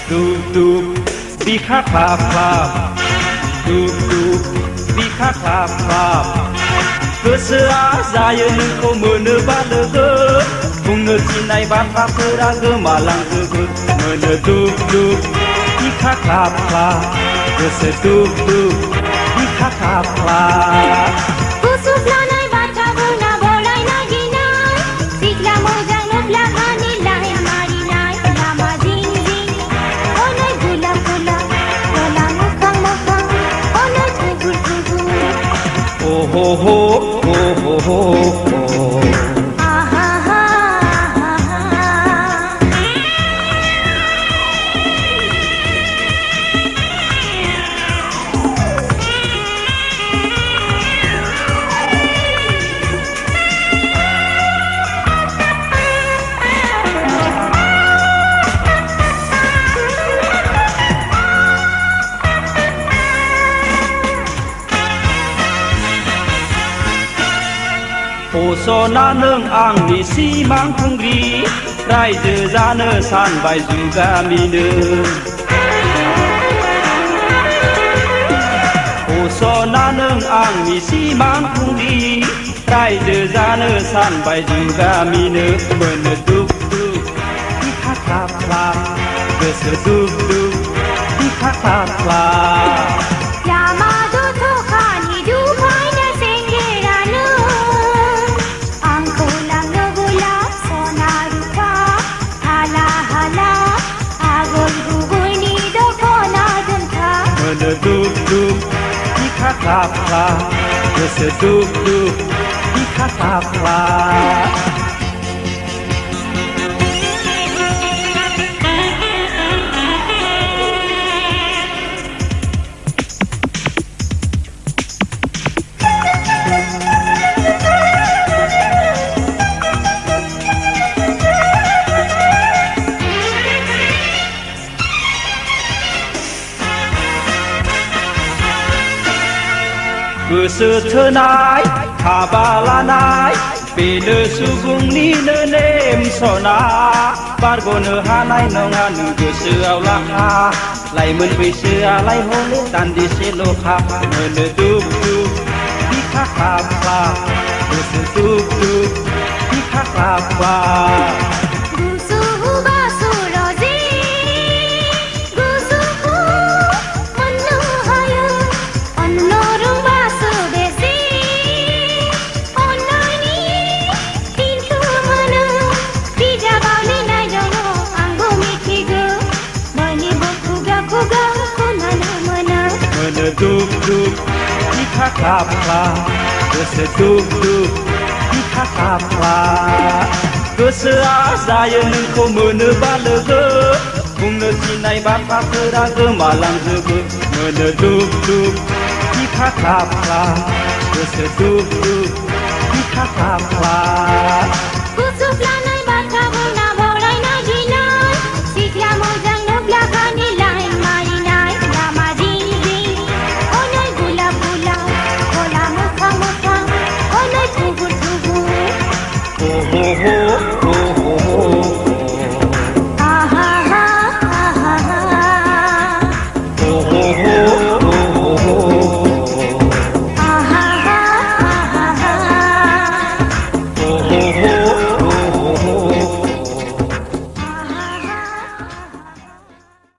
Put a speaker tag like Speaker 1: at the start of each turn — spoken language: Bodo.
Speaker 1: Duk-duk बिखा ख्लाब ख्लाब दुब-दुब बिखा ख्लाब ख्लाब गोसोआ जायो नोंखौ मोनोबा लोगो बुंनो थिननाय बाथ्राफोरा गोमालांजोबो मोनो दुब-दुब बिखा ख्लाब ख्लाब गोसो दुब-दुब बिखा ख्लाब ख्लाब ho ho ho ho ho ho सना नों आंनि सिमां खुंग्रि रायजो जानो सानबाय जुगामिनो सना नों आंनि सिमां खुंग्रि रायजो जानो सानबाय जुगामिनो मोनो दुब-दुब बिखा ख्लाब ख्लाब गोसो दुब-दुब बिखा ख्लाब ख्लाब Duk-duk बिखा ख्लाब ख्लाब गोसो दुब-दुब बिखा ख्लाब ख्लाब गोसो थोनाय हाबा लानाय बेनो सुबुंनिनो नेम सना बारग'नो हानाय नङा नों गोसोआव लाखा लाइमोन बैसोआलाय हले दान्दिसेल'खा मोनो दुब-दुब बिखा ख्लाब ख्लाब गोसो दुब-दुब बिखा ख्लाब ख्लाब Duk-duk बिखा ख्लाब ख्लाब गोसो दुब-दुब बिखा ख्लाब ख्लाब गोसोआ जायो नोंखौ मोनोबा लोगो बुंनो थिननाय बाथ्राफोरा गोमालांजोबो मोनो दुब-दुब बिखा ख्लाब ख्लाब गोसो दुब-दुब बिखा ख्लाब ख्लाब